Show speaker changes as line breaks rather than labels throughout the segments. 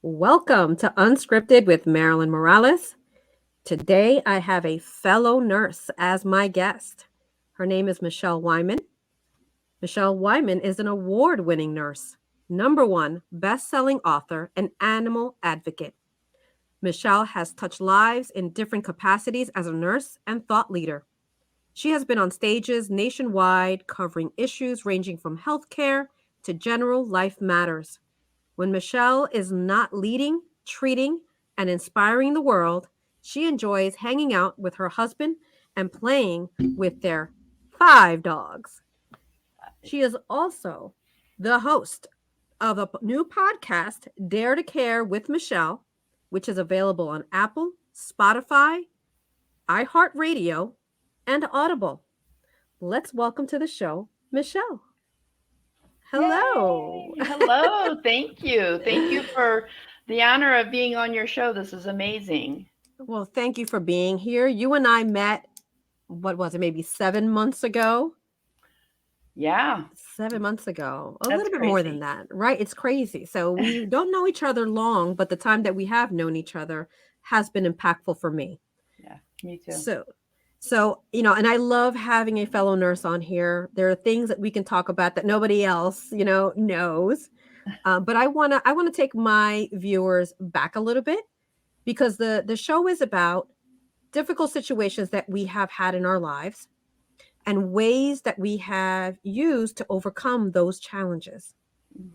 Welcome to Unscripted with Marilyn Morales. Today I have a fellow nurse as my guest. Her name is Michelle Weihman. Michelle Weihman is an award winning nurse, number one best-selling author, and animal advocate. Michelle has touched lives in different capacities as a nurse and thought leader. She has been on stages nationwide covering issues ranging from healthcare to general life matters. When Michelle is not leading, treating, and inspiring the world, she enjoys hanging out with her husband and playing with their five dogs. She is also the host of a new podcast, Dare to Care with Michelle, which is available on Apple, Spotify, iHeartRadio, and Audible. Let's welcome to the show, Michelle. Hello.
Yay! Hello. Thank you. Thank you for the honor of being on your show. This is amazing.
Well, thank you for being here. You and I met, what was it, maybe 7 months ago?
Yeah,
7 months ago, a
that's
little bit more than
crazy.
that, right? It's crazy. So we don't know each other long, but the time that we have known each other has been impactful for me.
Yeah, me too.
So, and I love having a fellow nurse on here. There are things that we can talk about that nobody else, knows. But I want to take my viewers back a little bit because the show is about difficult situations that we have had in our lives and ways that we have used to overcome those challenges.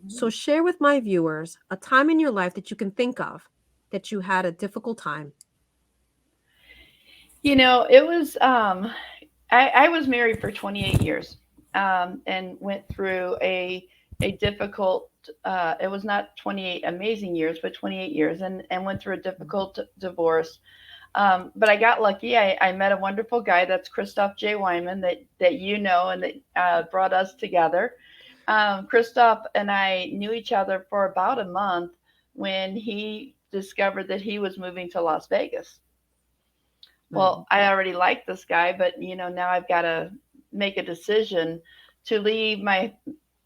So,
Mhm.
share with my viewers a time in your life that you can think of that you had a difficult time.
It was I was married for 28 years, and went through a difficult. It was not 28 amazing years, but 28 years, and went through a difficult divorce. But I got lucky. I met a wonderful guy. That's Christoph J. Wyman that you know and that brought us together. Christoph and I knew each other for about a month when he discovered that he was moving to Las Vegas.
Right.
Well, I already liked this guy, but now I've got to make a decision to leave my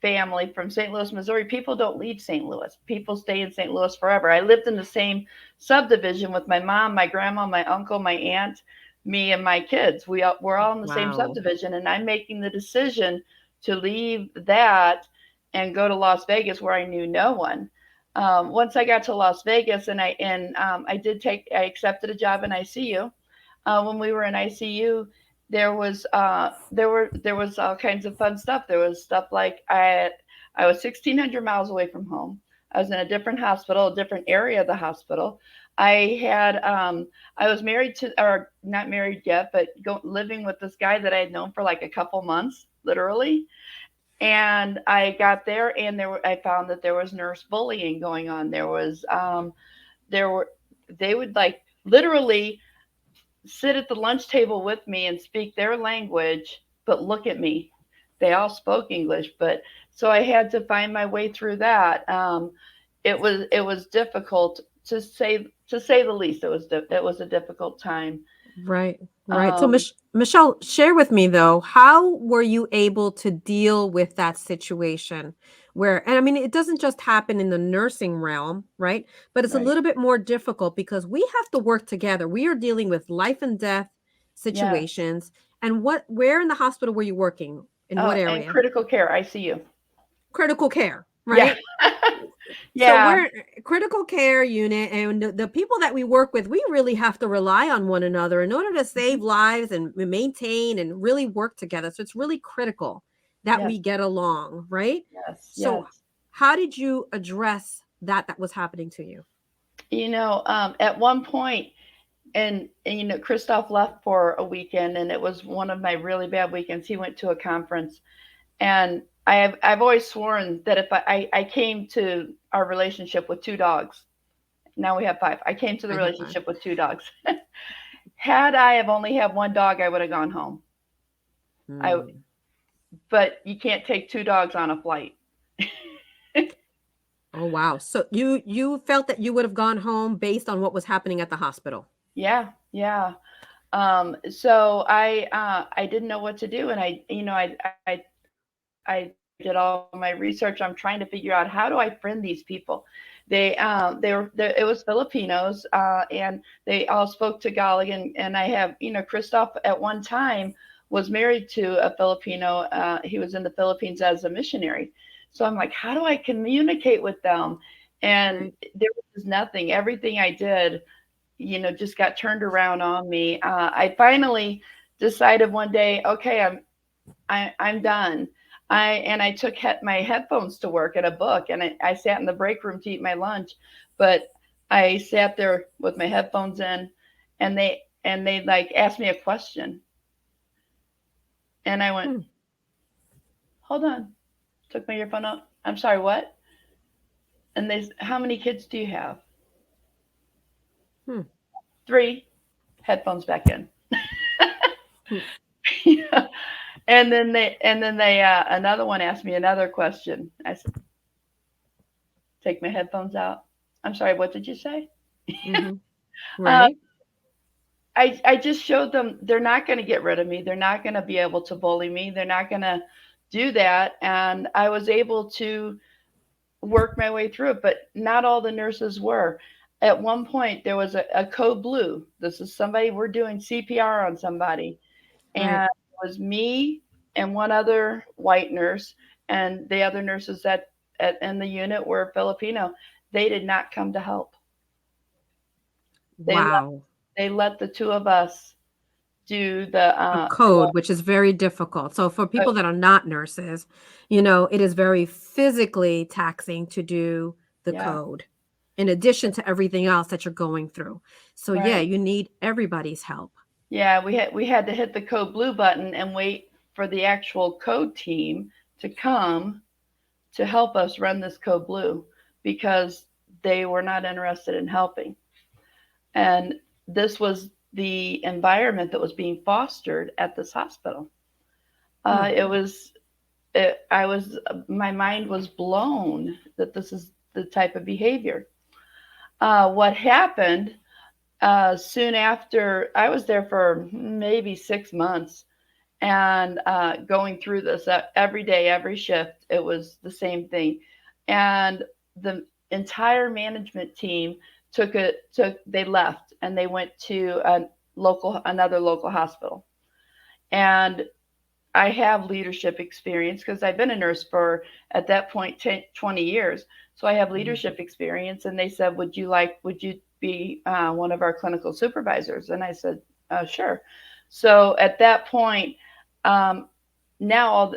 family from St. Louis, Missouri. People don't leave St. Louis. People stay in St. Louis forever. I lived in the same subdivision with my mom, my grandma, my uncle, my aunt, me, and my kids. We're all in the same
Wow.
subdivision, and I'm making the decision to leave that and go to Las Vegas, where I knew no one. Once I got to Las Vegas, and I accepted a job in ICU. When we were in ICU, there was all kinds of fun stuff. There was stuff like I was 1,600 miles away from home. I was in a different hospital, a different area of the hospital. I was married to, or not married yet, but living with this guy that I had known for like a couple months, literally. And I got there, and I found that there was nurse bullying going on. There were they would like literally sit at the lunch table with me and speak their language, but look at me. They all spoke English, but so I had to find my way through that. It was difficult to say the least. It was a difficult time.
Right. Right. So,
Um,
Michelle, share with me though, how were you able to deal with that situation where, and I mean, it doesn't just happen in the nursing realm, right? But it's a
right.
little bit more difficult because we have to work together. We are dealing with life and death
Yes.
situations. And where in the hospital were you working? In what
And
area?
critical care, ICU.
Critical care,
Yeah.
right? So
Yeah.
we're a critical care unit, and the people that we work with, we really have to rely on one another in order to
Mhm.
save lives and maintain and really work together. So it's really critical that
Yes.
we get along, right?
Yes.
So
Yes.
how did you address that was happening to you?
At one point, and Christoph left for a weekend, and it was one of my really bad weekends. He went to a conference, and I've always sworn that if I came to our relationship with two dogs, now we have five. I came to the
I have five.
relationship with two dogs. Had I have only had one dog, I would have gone home. I
Hmm.
But you can't take two dogs on a flight.
Oh wow. So you felt that you would have gone home based on what was happening at the hospital.
Yeah, yeah. So I didn't know what to do, and I did all my research. I'm trying to figure out how do I friend these people. It was Filipinos, and they all spoke Tagalog, and I have, Christoph at one time was married to a Filipino. He was in the Philippines as a missionary. So I'm like, how do I communicate with them? And
Right.
there was just nothing. Everything I did, just got turned around on me. I finally decided one day, okay, I'm done. I took my headphones to work and a book, and I sat in the break room to eat my lunch, but I sat there with my headphones in, and they like asked me a question, and I went,
Hmm.
hold on, took my earphone out. I'm sorry, what? And how many kids do you have?
Hmm.
Three. Headphones back in.
Hmm.
Yeah. And then they another one asked me another question. I said, take my headphones out. I'm sorry, what did you say?
Mm-hmm.
uh,
Right.
I just showed them they're not going to get rid of me. They're not going to be able to bully me. They're not going to do that. And I was able to work my way through it, but not all the nurses were. At one point, there was a code blue. This is somebody, we're doing CPR on somebody. And
Right.
it was me and one other white nurse, and the other nurses in the unit were Filipino. They did not come to help. They let
Wow.
they let the two of us do the
A
well,
code, which is very difficult. So for
uh,
people that are not nurses, it is very physically taxing to do the
yeah,
code in addition to everything else that you're going through. So yeah,
right.
you need everybody's help.
Yeah, we had to hit the code blue button and wait for the actual code team to come to help us run this code blue because they were not interested in helping. And this was the environment that was being fostered at this hospital.
Hmm.
It was, I was, my mind was blown that this is the type of behavior. What happened soon after, I was there for maybe 6 months, and going through this every day, every shift, it was the same thing. And the entire management team they left and they went to another local hospital. And I have leadership experience because I've been a nurse for, at that point, 10, 20 years. So I have
Hmm.
leadership experience. And they said, would you be one of our clinical supervisors? And I said, sure. So at that point, um, now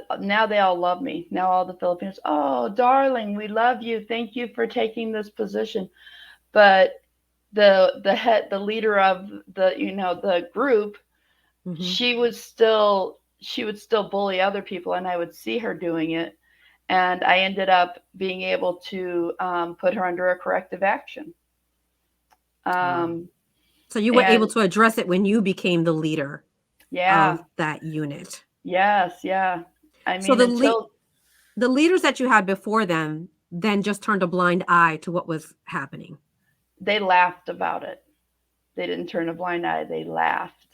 they all love me. Now all the Filipinos, oh, darling, we love you. Thank you for taking this position. But the leader of the group,
Hmm.
she would still bully other people, and I would see her doing it, and I ended up being able to put her under a corrective action.
Wow.
Um,
So you were able
and
to address it when you became the leader
yeah,
of that unit.
yes, yeah. I
So
mean, until
the leaders that you had before them then just turned a blind eye to what was happening.
they laughed about it. They didn't turn a blind eye. They laughed.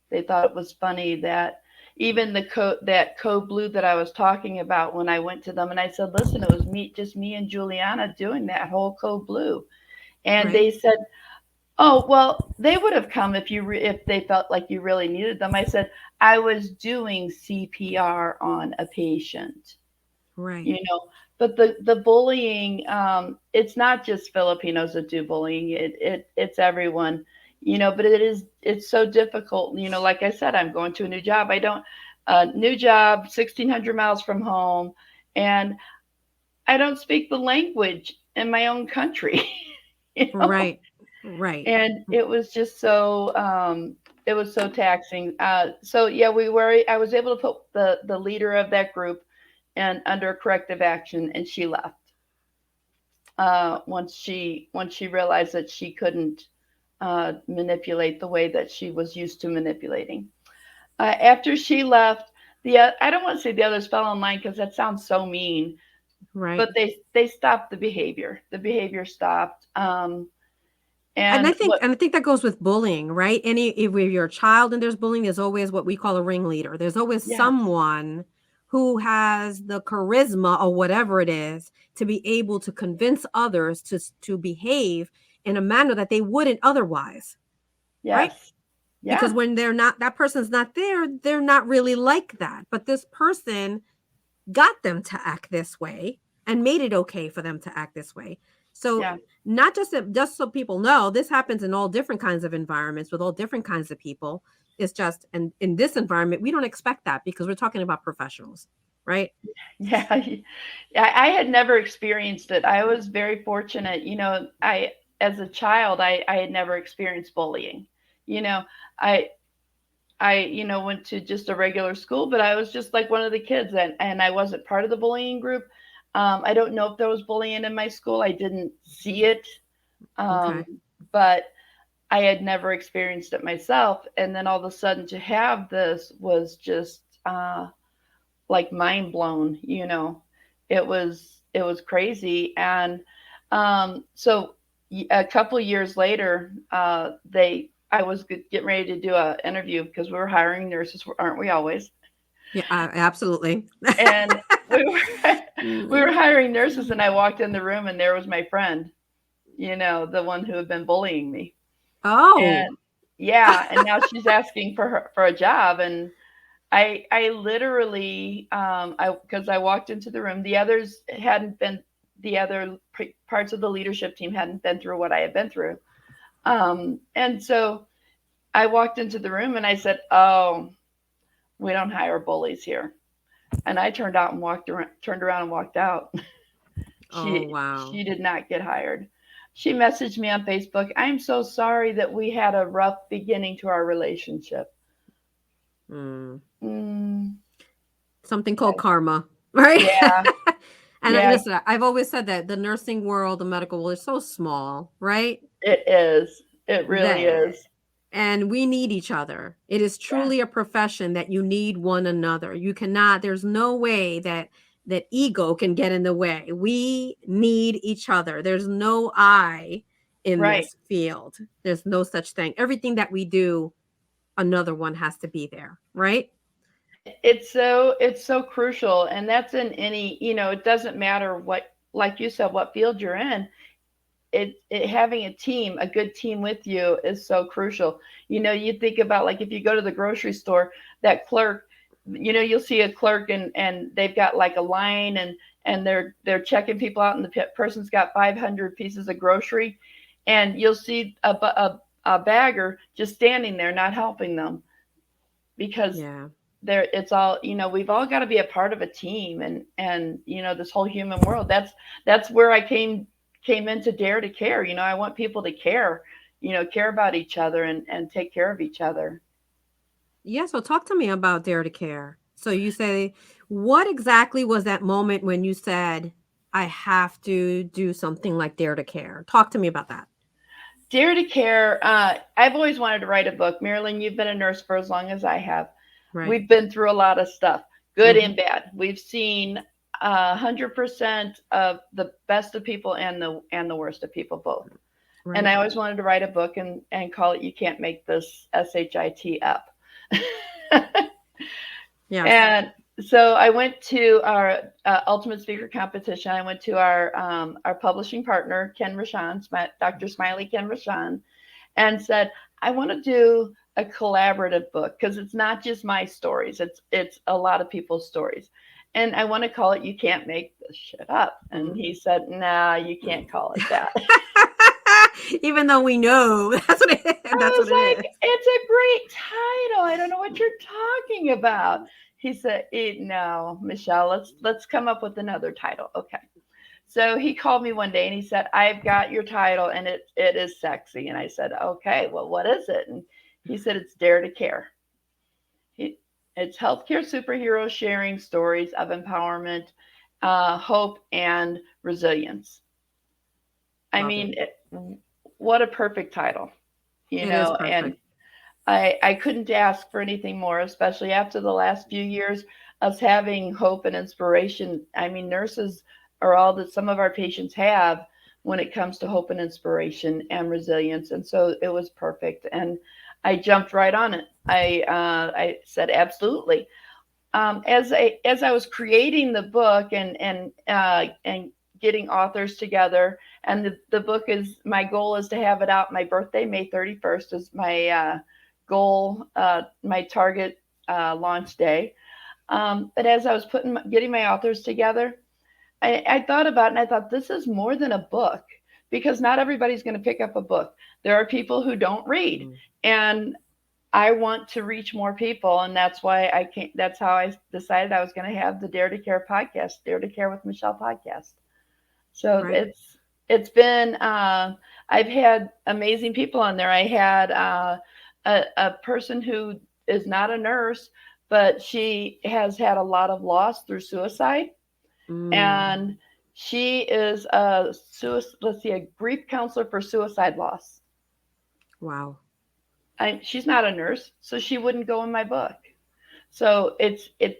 They thought it was funny that even that code blue that I was talking about, when I went to them and I said, "Listen, it was just me and Juliana doing that whole code blue," and
Right.
they said, "Oh, well, they would have come if they felt like you really needed them." I said, "I was doing CPR on a patient."
Right.
But the bullying, it's not just Filipinos that do bullying. It's everyone. But it's so difficult. Like I said, I'm going to a new job. I don't New job, 1,600 miles from home, and I don't speak the language in my own country. you know
Right. Right.
and it was so taxing. So yeah, I was able to put the leader of that group and under corrective action, and she left once she realized that she couldn't manipulate the way that she was used to manipulating. After she left, I don't want to say the others fell in line because that sounds so mean,
Right.
but they stopped the behavior. The behavior stopped.
And
And what
I think that goes with bullying, right? If you're a child and there's bullying, there's always what we call a ringleader. There's always
Yes,
someone who has the charisma or whatever it is to be able to convince others to behave in a manner that they wouldn't otherwise, right?
Yes.
Because
Yeah.
when they're not, that person's not there, they're not really like that. But this person got them to act this way and made it okay for them to act this way. So
Yeah.
not just so people know, this happens in all different kinds of environments with all different kinds of people. It's just, and in this environment, we don't expect that because we're talking about professionals, right?
Yeah. I had never experienced it. I was very fortunate. As a child, I had never experienced bullying. You know, I, went to just a regular school, but I was just like one of the kids, and I wasn't part of the bullying group. I don't know if there was bullying in my school. I didn't see it, um,
Okay.
but I had never experienced it myself. And then all of a sudden to have this was just like mind blown. It was crazy. And so a couple years later, they I was getting ready to do an interview because we were hiring nurses, aren't we always?
Yeah, absolutely.
And we were we
Mm.
were hiring nurses, and I walked in the room, and there was my friend, the one who had been bullying me.
Oh,
And yeah, and now she's asking for a job. And I literally, I because I walked into the room, the others hadn't been, the other parts of the leadership team hadn't been through what I had been through. And so I walked into the room and I said, "Oh, we don't hire bullies here." And I turned around and walked out.
oh,
she
wow.
she did not get hired. She messaged me on Facebook, "I'm so sorry that we had a rough beginning to our relationship."
Mm.
Mm,
Something called karma, right?
yeah,
And
yeah,
listen, I've always said that the nursing world, the medical world is so small, right?
it is. It really
That
is.
and we need each other. It is
Yeah,
truly a profession that you need one another. You cannot, there's no way that ego can get in the way. We need each other. There's no I in
right.
this field. There's no such thing. Everything that we do, another one has to be there, right?
It's so crucial, and that's in any, it doesn't matter what, like you said, what field you're in. It having a good team with you is so crucial. You think about, like, if you go to the grocery store, that clerk, you'll see a clerk, and they've got like a line, and they're checking people out, and the person's got 500 pieces of grocery, and you'll see a bagger just standing there not helping them, because
Yeah.
it's all, we've all got to be a part of a team. And this whole human world, that's where I came into Dare to Care. I want people to care about each other, and take care of each other.
Yeah, so talk to me about Dare to Care. So you say, what exactly was that moment when you said, I have to do something like Dare to Care? Talk to me about that.
Dare to Care, I've always wanted to write a book. Marilyn, you've been a nurse for as long as I have.
Right.
We've been through a lot of stuff, good
Hmm.
and bad. We've seen 100% of the best of people, and the worst of people both. And
Right.
I always wanted to write a book, and call it "You Can't Make This SHIT Up."
Yes.
And so I went to our Ultimate Speaker competition. I went to our publishing partner, Ken Rashan, Dr. Smiley Ken Rashan, and said, "I want to do a collaborative book, because it's not just my stories; it's a lot of people's stories, and I want to call it "You Can't Make This Shit Up." And
Mhm.
he said, "Nah, you can't call it that."
Even though we know that's what
I
that's
was
what it is.
like, "It's a great title. I don't know what you're talking about." He said, "No, Michelle, let's come up with another title." Okay. So he called me one day, and he said, "I've got your title, and it is sexy." And I said, "Okay, well, what is it?" And he said, "It's Dare to Care." He, it's healthcare superheroes sharing stories of empowerment, hope, and resilience. I
Love it.
mean, what a perfect title,
It is
and
perfect.
I couldn't ask for anything more, especially after the last few years, us having hope and inspiration. I mean, nurses are all that some of our patients have when it comes to hope and inspiration and resilience. And so it was perfect. And I jumped right on it. I said, absolutely. as I was creating the book and getting authors together, and the book is, my goal is to have it out my birthday, May 31st is my goal, my target launch day. But as I was getting my authors together, I thought about it and I thought, this is more than a book, because not everybody's going to pick up a book. There are people who don't read, and I want to reach more people, and that's why I can't. That's how I decided I was going to have the Dare to Care podcast, Dare to Care with Michelle podcast. So
Right.
it's been. I've had amazing people on there. I had a person who is not a nurse, but she has had a lot of loss through suicide,
Mm.
and she is let's see, a grief counselor for suicide loss.
Wow.
She's not a nurse, so she wouldn't go in my book. So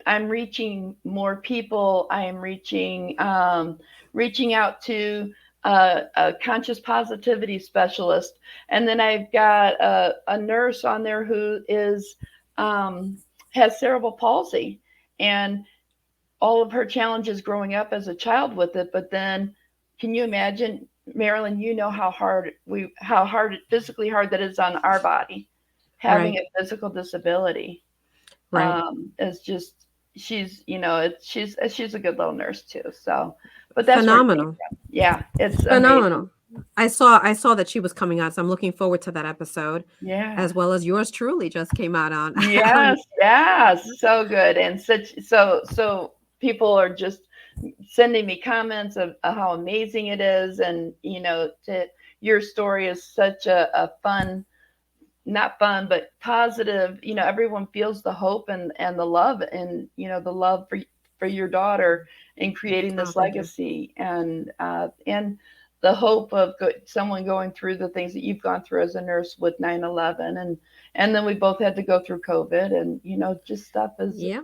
I'm reaching more people. I am reaching out to a conscious positivity specialist, and then I've got a nurse on there who is um, has cerebral palsy, and all of her challenges growing up as a child with it. But then, can you imagine, Marilyn? You know how hard, physically hard that is on our body, having
Right.
a physical disability.
Right.
It's just, she's a good little nurse too. So, but that's where it came
Phenomenal.
from. Yeah, it's amazing.
Phenomenal. I saw that she was coming out, so I'm looking forward to that episode,
Yeah.
as well as yours truly just came out on on.
Yes, yes, so good, and so people are just sending me comments of how amazing it is, and your story is such a fun, not fun, but positive. Everyone feels the hope and the love, and the love for your daughter in creating
Oh,
this
thank you.
legacy, and the hope of someone going through the things that you've gone through as a nurse with 9/11, and then we both had to go through COVID, and just stuff is
Yeah.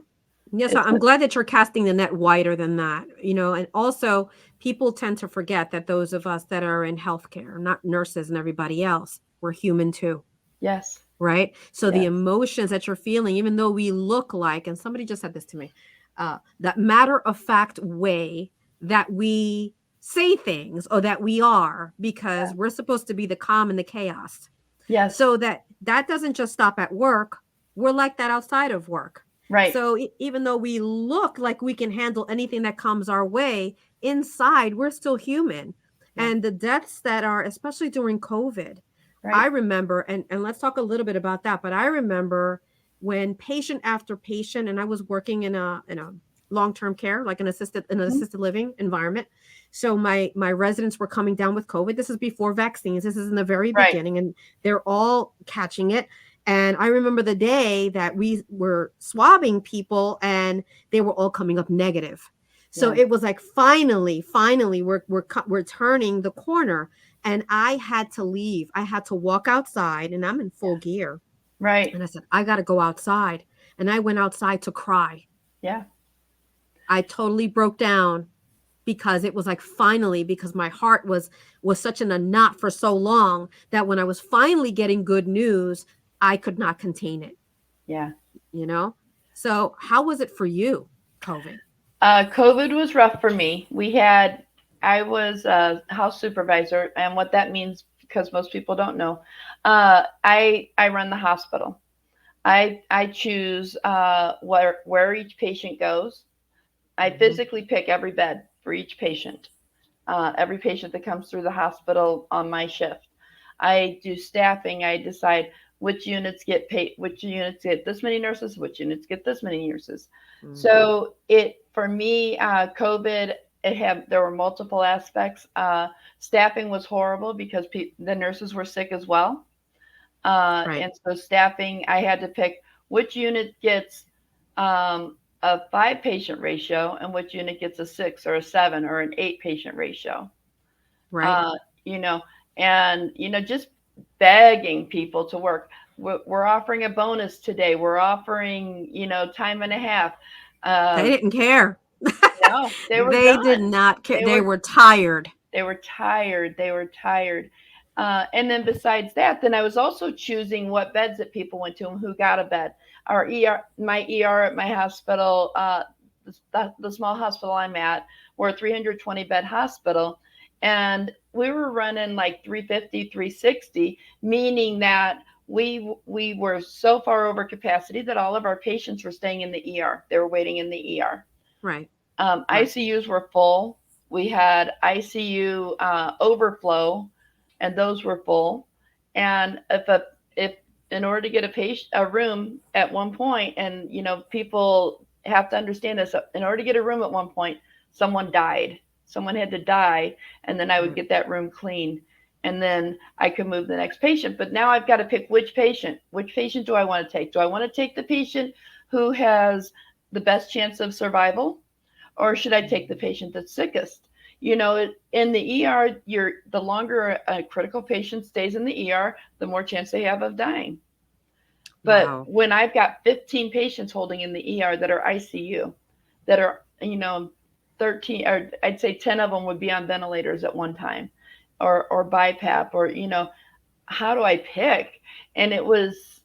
Yes,
it's
I'm glad that you're casting the net wider than that, and also people tend to forget that those of us that are in healthcare, not nurses and everybody else, we're human too.
yes,
Right? So the
yes,
emotions that you're feeling, even though we look like, and somebody just said this to me, that matter of fact way that we say things or that we are,
yeah,
because we're supposed to be the calm and the chaos.
yes,
So that doesn't just stop at work. We're like that outside of work.
right,
So even though we look like we can handle anything that comes our way, inside we're still human.
yeah,
And the deaths that are, especially during COVID, I
right,
remember, and let's talk a little bit about that, but I remember when patient after patient, and I was working in a long-term care, like an
mhm,
assisted living environment. So my residents were coming down with COVID. This is before vaccines. This is in the very
right,
beginning, and they're all catching it. And I remember the day that we were swabbing people and they were all coming up negative. So
yeah,
it was like, finally, we're turning the corner, and I had to leave. I had to walk outside, and I'm in full gear.
right,
And I said, I got to go outside. And I went outside to cry.
yeah,
I totally broke down, because it was like, finally, because my heart was such in a knot for so long, that when I was finally getting good news, I could not contain it,
yeah.
you know? So how was it for you, COVID?
COVID was rough for me. I was a house supervisor, and what that means, because most people don't know, I run the hospital. I choose where each patient goes. I
Hmm.
physically pick every bed for each patient, every patient that comes through the hospital on my shift. I do staffing. I decide which units get paid, which units get this many nurses, which units get this many nurses.
Mm.
So for me, COVID, there were multiple aspects. Staffing was horrible because the nurses were sick as well,
Right,
and so staffing, I had to pick which unit gets a 5 patient ratio and which unit gets a 6 or a 7 or an 8 patient ratio.
right.
uh, you know, and just begging people to work. We're offering a bonus today. We're offering, time and a half.
They
Uh,
didn't care.
no, they were
They did
done.
not care.
They
They
were
were tired.
they were tired. They were tired. And then besides that, then I was also choosing what beds that people went to and who got a bed. Our my ER at my hospital, the small hospital I'm at, we're a 320 bed hospital, and we were running like 350, 360, meaning that we were so far over capacity that all of our patients were staying in the ER. They were waiting in the ER.
Right. Right.
ICUs were full. We had ICU overflow, and those were full. And if in order to get a room at one point, and people have to understand this, in order to get a room at one point, someone died. Someone had to die, and then I would
Right.
get that room clean, and then I could move the next patient. But now I've got to pick which patient. Which patient do I want to take? Do I want to take the patient who has the best chance of survival, or should I take the patient that's sickest? In the ER, the longer a critical patient stays in the ER, the more chance they have of dying. But
Wow.
when I've got 15 patients holding in the ER that are ICU, that are 13, or I'd say 10 of them would be on ventilators at one time, or BiPAP, or how do I pick? And it was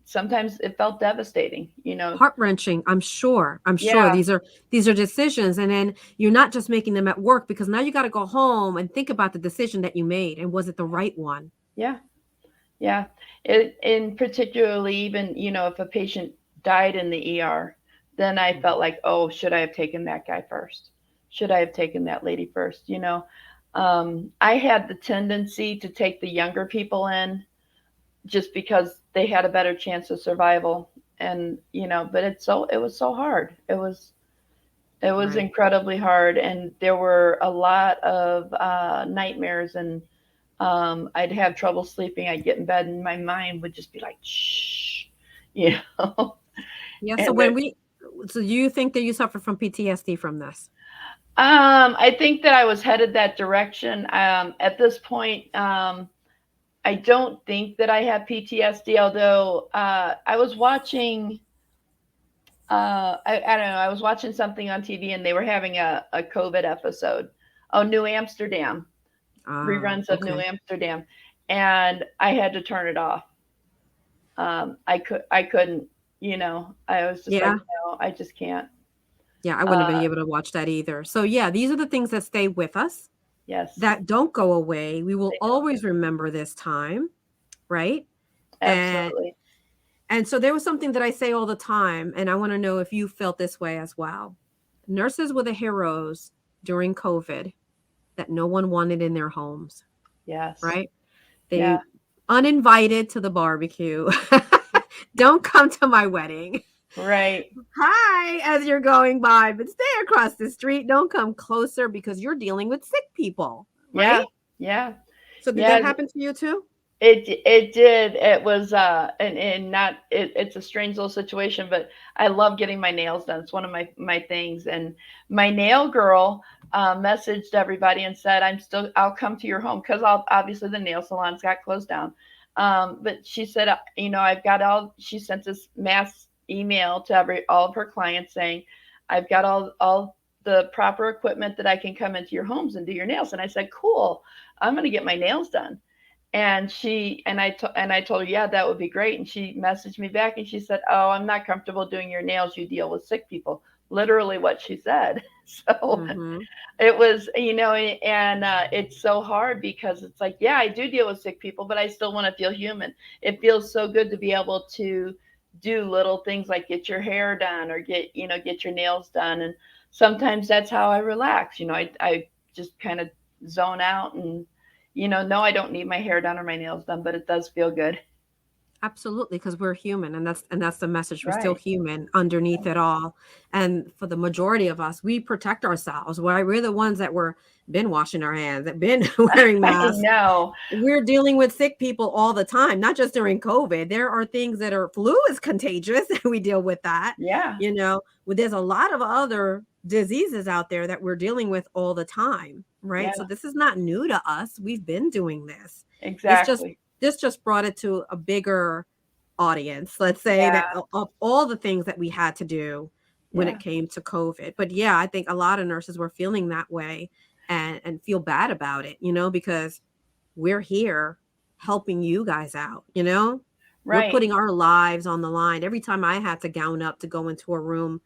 sometimes it felt devastating.
Heart-wrenching, I'm sure. I'm sure
Yeah,
these are decisions, and then you're not just making them at work, because now you got to go home and think about the decision that you made, and was it the right one?
yeah. Yeah, in particularly, even if a patient died in the ER, then I
Mhm.
felt like, oh, should I have taken that guy first? Should I have taken that lady first? I had the tendency to take the younger people in just because they had a better chance of survival, and but it was so hard. It was
Right.
incredibly hard, and there were a lot of nightmares, and I'd have trouble sleeping. I'd get in bed, and my mind would just be like, shh, you know.
Yeah, so
And
so you think that you suffer from PTSD from this?
I think that I was headed that direction. At this point, I don't think that I have PTSD, although I was watching. I don't know. I was watching something on TV, and they were having a COVID episode. Oh, New Amsterdam,
Ah,
reruns of New
okay.
Amsterdam, and I had to turn it off. I couldn't, I was just like,
Yeah.
no, I just can't.
Yeah, I wouldn't have been
Uh,
able to watch that either. So yeah, these are the things that stay with us,
yes,
that don't go away. We will
they
always remember this time, right?
don't.
And
Absolutely.
so there was something that I say all the time, and I want to know if you felt this way as well. Nurses were the heroes during COVID that no one wanted in their homes,
Yes.
right?
Yeah.
They uninvited to the barbecue. Don't come to my wedding.
Right.
Hi, as you're going by, but stay across the street. Don't come closer because you're dealing with sick people, right?
Yeah. Yeah.
So did
Yeah.
that happen to you too?
It did. It was and not it's a strange little situation, but I love getting my nails done. It's one of my things. And my nail girl messaged everybody and said, I'll come to your home, because obviously the nail salons got closed down. But she said, I've got all. She sent this mass email to all of her clients saying, I've got all the proper equipment that I can come into your homes and do your nails. And I said, cool. I'm going to get my nails done. And I told her, yeah, that would be great. And she messaged me back, and she said, oh, I'm not comfortable doing your nails. You deal with sick people. Literally what she said. So
Mm-hmm.
it was, and it's so hard, because it's like, yeah, I do deal with sick people, but I still want to feel human. It feels so good to be able to do little things like get your hair done, or get your nails done. And sometimes that's how I relax. I just kind of zone out, and no, I don't need my hair done or my nails done, but it does feel good.
Absolutely, because we're human, and that's the message. We're still
Right.
human underneath it all. And for the majority of us, we protect ourselves. We're the ones that were been washing our hands, that been wearing
I
masks.
know.
We're dealing with sick people all the time, not just during COVID. There are things that are flu is contagious, and we deal with that.
Yeah.
There's a lot of other diseases out there that we're dealing with all the time, right? So
Yeah.
this is not new to us. We've been doing this. It's just
Exactly.
this just brought it to a bigger audience. Let's say
Yeah.
that of all the things that we had to do when
Yeah.
it came to COVID. But yeah, I think a lot of nurses were feeling that way, and feel bad about it, because we're here helping you guys out, you know? We're
Right.
putting our lives on the line. Every time I had to gown up to go into a room,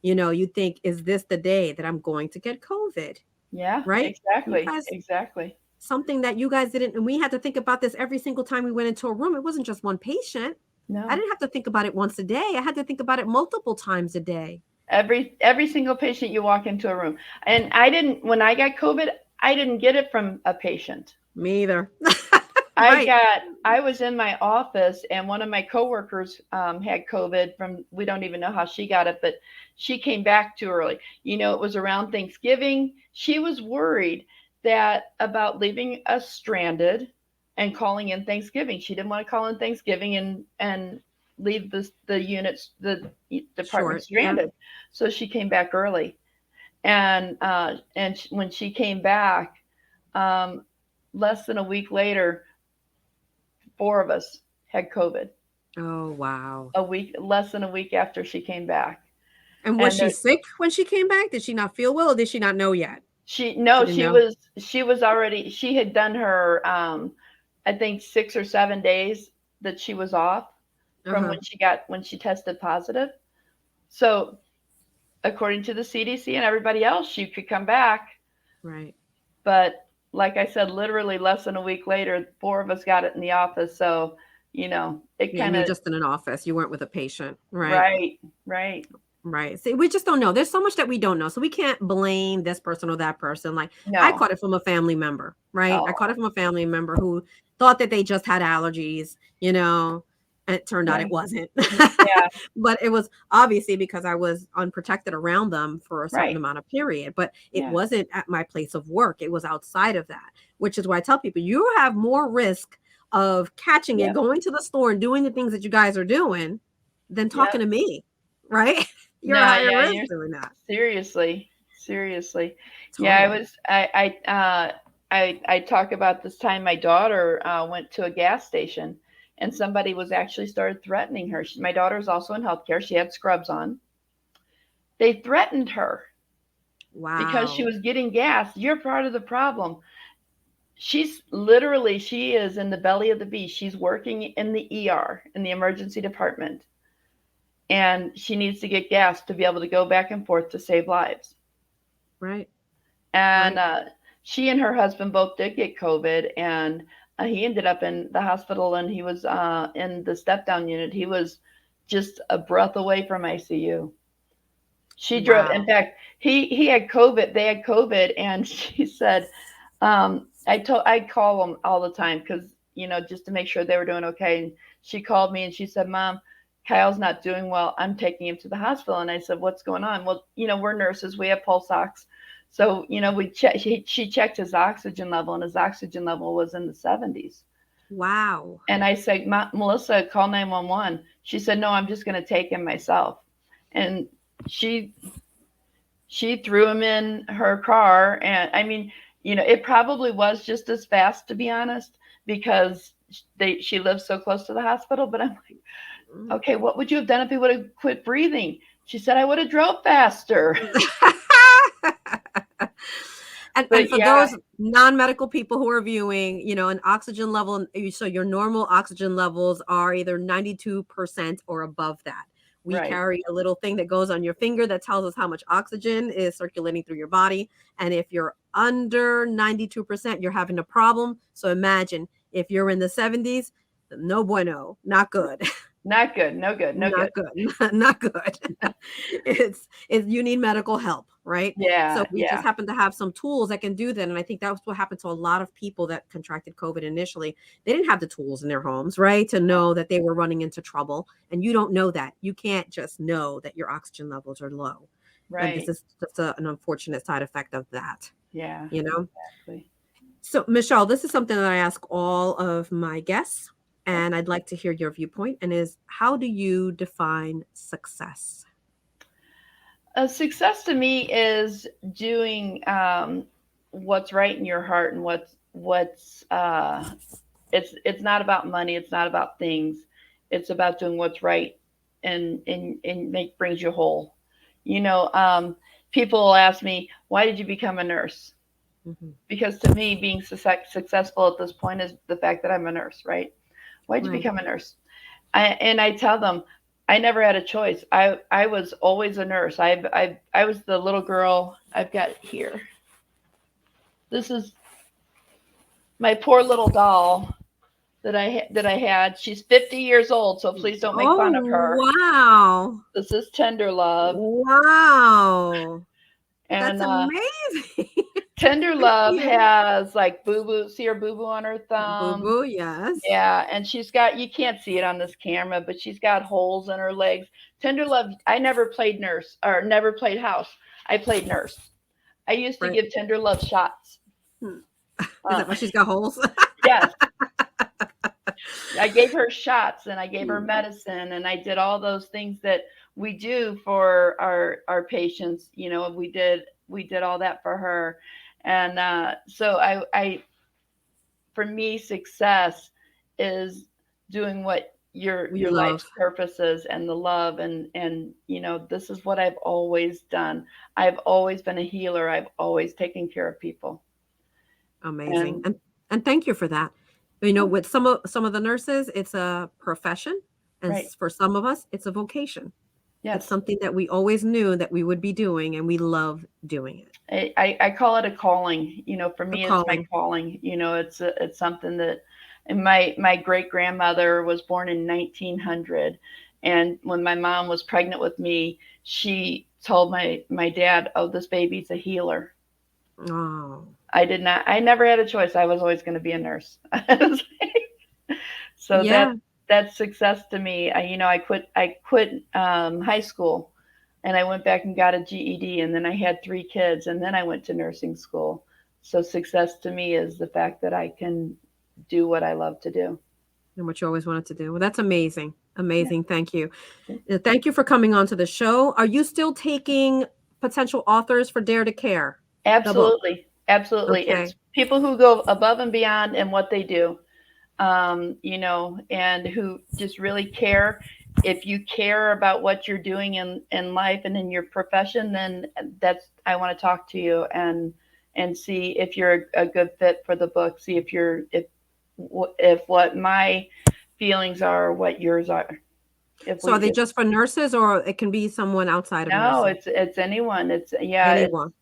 you think, is this the day that I'm going to get COVID?
Yeah,
Right? You
exactly.
guys,
Exactly.
something that you guys didn't, and we had to think about this every single time we went into a room. It wasn't just one patient. I
No.
didn't have to think about it once a day. I had to think about it multiple times a day.
Every single patient you walk into a room. And I didn't when I got COVID, I didn't get it from a patient.
Me either. Right.
I was in my office and one of my coworkers had COVID from, we don't even know how she got it, but she came back too early. It was around Thanksgiving. She was worried that about leaving us stranded and calling in Thanksgiving. She didn't want to call in Thanksgiving and leave the units, the department
Short. Yeah.
stranded. So she came back early. And when she came back, um, less than a week later, four of us had COVID.
Oh, wow.
Less than a week after she came back.
And was
And
she sick when she came back? Did she not feel well, or did she not know yet?
she
She
no,
didn't know.
she was already, she had done her I think 6 or 7 days that she was off from
Uh-huh.
when she tested positive. So according to the CDC and everybody else, she could come back.
Right.
But like I said, literally less than a week later, four of us got it in the office. So, it
Yeah, and
kind
you were
of,
just in an office. You weren't with a patient. Right.
right, right.
Right. See, we just don't know. There's so much that we don't know. So we can't blame this person or that person. Like, I
No.
caught it from a family member, right? I caught
Oh,
it from a family member who thought that they just had allergies, and it turned out
yeah.
it wasn't.
Yeah,
But it was obviously because I was unprotected around them for a certain
right.
amount of period. But it
Yeah.
wasn't at my place of work. It was outside of that, which is why I tell people you have more risk of catching it,
Yep.
going to the store and doing the things that you guys are doing than talking
Yep.
to me, right? You're a
No,
higher
yeah,
risk
you're
doing that.
seriously, seriously. Yeah,
Totally.
I talk about this time my daughter went to a gas station and somebody was actually started threatening her. My daughter's also in healthcare. She had scrubs on. They threatened her because she
Wow.
was getting gas. You're part of the problem. She is in the belly of the beast. She's working in the ER, in the emergency department, and she needs to get gas to be able to go back and forth to save lives.
Right.
And
Right.
she and her husband both did get COVID, and he ended up in the hospital, and he was in the step down unit. He was just a breath away from ICU. She drove. In
Wow.
fact, he had COVID. They had COVID, and she said, I call them all the time because just to make sure they were doing okay. And she called me and she said, "Mom, Kyle's not doing well. I'm taking him to the hospital." And I said, "What's going on?" Well, we're nurses. We have pulse ox, so we check. She checked his oxygen level, and his oxygen level was in the 70s.
Wow.
And I said, "Melissa, call 911." She said, "No, I'm just going to take him myself." And she she threw him in her car, and I mean, it probably was just as fast, to be honest, because she lives so close to the hospital. But I'm like,
Mm.
okay, what would you have done if he would have quit breathing? She said, I would have drove faster.
And
But
for
yeah,
those non-medical people who are viewing, an oxygen level, so your normal oxygen levels are either 92% or above that. We
right.
carry a little thing that goes on your finger that tells us how much oxygen is circulating through your body. And if you're under 92%, you're having a problem. So imagine if you're in the 70s, no bueno, not good.
Not good. No good. No good.
Not good. Not good. It's you need medical help, right? So
Yeah,
we just
yeah,
happen to have some tools that can do that. And I think that's what happened to a lot of people that contracted COVID initially. They didn't have the tools in their homes, right? To know that they were running into trouble. And you don't know that. You can't just know that your oxygen levels are low. And this
right.
is just an unfortunate side effect of that,
Yeah,
you know?
exactly.
So, Michelle, this is something that I ask all of my guests,
Okay.
and I'd like to hear your viewpoint. And is how do you define success?
Success to me is doing what's right in your heart and what's it's not about money, it's not about things, it's about doing what's right and make brings you whole. you know um, People will ask me, why did you become a nurse?
Mhm.
Because to me, being successful at this point is the fact that I'm a nurse, right? Why'd you
Right.
become a nurse? And I tell them, I never had a choice. I was always a nurse. I was the little girl. I've got here. This is my poor little doll that I had. She's 50 years old, so please don't make
Oh,
fun of her.
wow.
This is Tender Love,
Wow. That's
and
amazing.
Tender
50
Love
years.
has like boo boo. See her boo boo on her
Boo
thumb.
boo, yes.
Yeah, and she's got, you can't see it on this camera, but she's got holes in her legs. Tender Love, I never played nurse or never played house. I played nurse. I used to
Right.
give Tender Love shots.
Hmm. Is
Uh,
that why she's got holes?
yes, I gave her shots and I gave her
Hmm.
medicine and I did all those things that we do for our patients. You know, we did all that for her, and so I for me, success is doing what
You
your
love.
life's purpose is, and the love, and this is what I've always done. I've always been a healer. I've always taken care of people.
Amazing.
And
And thank you for that.
oh,
With some of the nurses, it's a profession, and
right,
for some of us, it's a vocation. It's
yes,
something that we always knew that we would be doing, and we love doing it.
I call it a calling. For
A
me, it's my
calling.
calling. It's something that, and my great grandmother was born in 1900, and when my mom was pregnant with me, she told my dad, "Oh, this baby's a healer."
Oh,
I did not. I never had a choice. I was always going to be a nurse. So
yeah.
that's success to me. I quit high school, and I went back and got a GED, and then I had 3 kids, and then I went to nursing school. So success to me is the fact that I can do what I love to do.
And what you always wanted to do. Well, that's amazing.
Yeah,
Amazing. Thank you. Thank you for coming on to the show. Are you still taking potential authors for Dare to Care, the book?
absolutely, absolutely.
Okay.
It's people who go above and beyond in what they do. And who just really care. If you care about what you're doing in life and in your profession, then that's I want to talk to you and see if you're a good fit for the book. See if what my feelings are, what yours are. If
So
we
are they
if
just for nurses, or it can be someone outside of
No,
nursing?
it's anyone. It's yeah, it's
Anyone.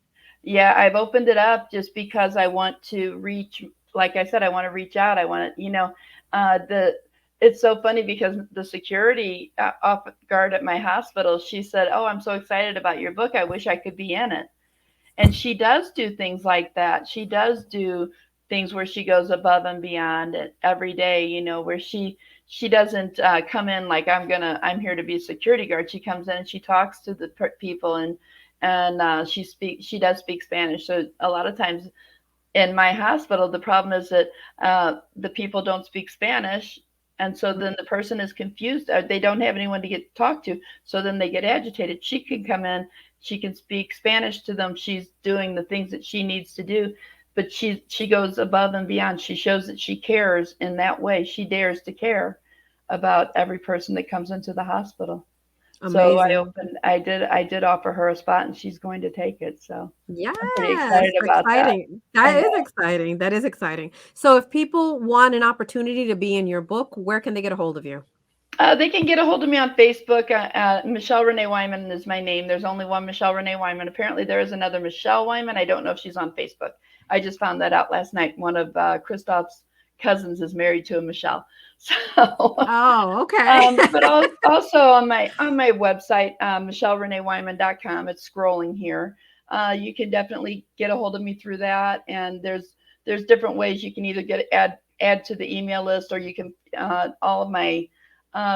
yeah, I've opened it up just because I want to reach, like I said, I want to reach out. I want to, the it's so funny because the security off guard at my hospital, she said, "Oh, I'm so excited about your book. I wish I could be in it." And she does do things like that. She does do things where she goes above and beyond it every day, where she doesn't come in like I'm here to be a security guard. She comes in and she talks to the people, and she does speak Spanish. So a lot of times in my hospital, the problem is that the people don't speak Spanish, and so then the person is confused. Or they don't have anyone to get talk to, so then they get agitated. She can come in, she can speak Spanish to them. She's doing the things that she needs to do, but she goes above and beyond. She shows that she cares in that way. She dares to care about every person that comes into the hospital. So
Amazing.
I did offer her a spot, and she's going to take it. So I'm pretty
Yes,
excited about that.
exciting.
I
That is
know.
exciting. That is exciting. So if people want an opportunity to be in your book, where can they get a hold of you?
They can get a hold of me on Facebook. Michelle Renee Weihman is my name. There's only one Michelle Renee Weihman. Apparently, there is another Michelle Weihman. I don't know if she's on Facebook. I just found that out last night. One of Christoph's cousins is married to a Michelle. So,
Oh, okay.
but also on my website, MichelleReneeWeihman.com. It's scrolling here. You can definitely get a hold of me through that, and there's different ways you can either add to the email list, or you can all of my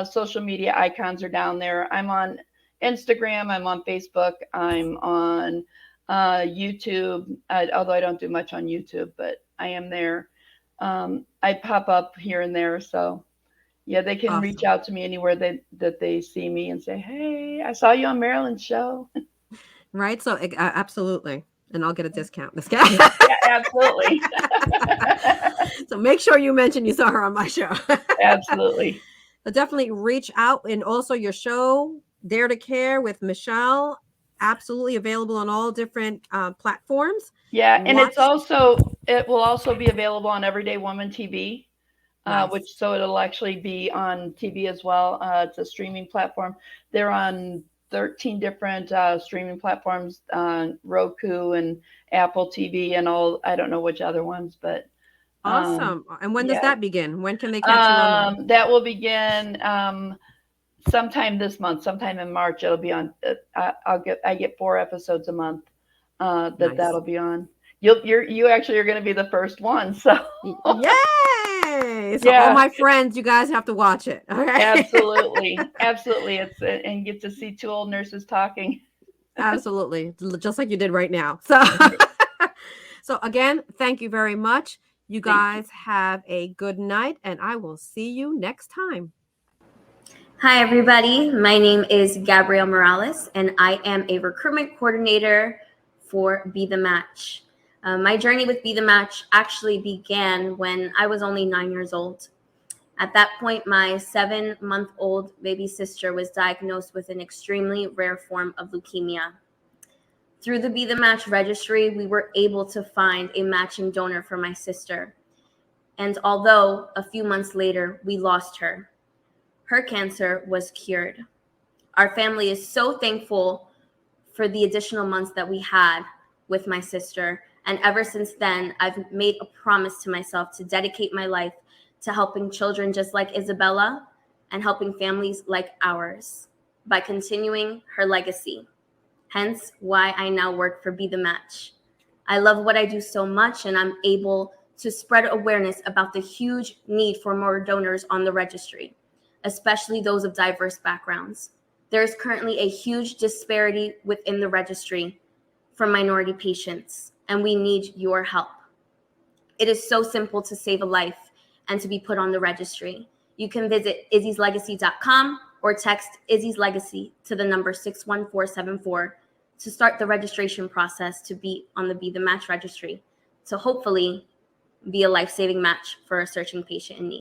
social media icons are down there. I'm on Instagram. I'm on Facebook. I'm on YouTube. Although I don't do much on YouTube, but I am there. I pop up here and there, so yeah, they can reach
Awesome.
out to me anywhere that they see me and say, "Hey, I saw you on Marilyn's show."
Right? So, absolutely. And I'll get a discount. This guy.
Yeah, absolutely,
So make sure you mention you saw her on my show.
absolutely.
So definitely reach out, and also your show, Dare to Care with Michelle. absolutely available on all different platforms.
Yeah, and
Watch.
it will also be available on Everyday Woman TV,
Nice.
which so it'll actually be on TV as well. It's a streaming platform. They're on 13 different streaming platforms, Roku and Apple TV and all. I don't know which other ones, but um,
Awesome. And when does
yeah,
that begin? When can they catch you on that?
that will begin sometime this month, sometime in March. It'll be on. I get 4 episodes a month
Nice.
that'll be on. You actually are going to be the first one. So
Yay! So all
yeah,
my friends, you guys have to watch it. All right.
absolutely, absolutely. It's and get to see two old nurses talking.
Absolutely. Just like you did right now. So so again, thank you very much. You
Thank you.
guys have a good night and I will see you next time.
Hi, everybody. My name is Gabrielle Morales, and I am a recruitment coordinator for Be the Match. My journey with Be the Match actually began when I was only 9 years old. At that point, my 7-month-old baby sister was diagnosed with an extremely rare form of leukemia. Through the Be the Match registry, we were able to find a matching donor for my sister. And although a few months later we lost her, her cancer was cured. Our family is so thankful for the additional months that we had with my sister. And ever since then, I've made a promise to myself to dedicate my life to helping children just like Isabella and helping families like ours by continuing her legacy. Hence why I now work for Be the Match. I love what I do so much, and I'm able to spread awareness about the huge need for more donors on the registry, especially those of diverse backgrounds. There is currently a huge disparity within the registry for minority patients, and we need your help. It is so simple to save a life and to be put on the registry. You can visit izzy'slegacy.com or text Izzy's Legacy to the number 61474 to start the registration process to be on the Be the Match registry, to hopefully be a life-saving match for a searching patient in need.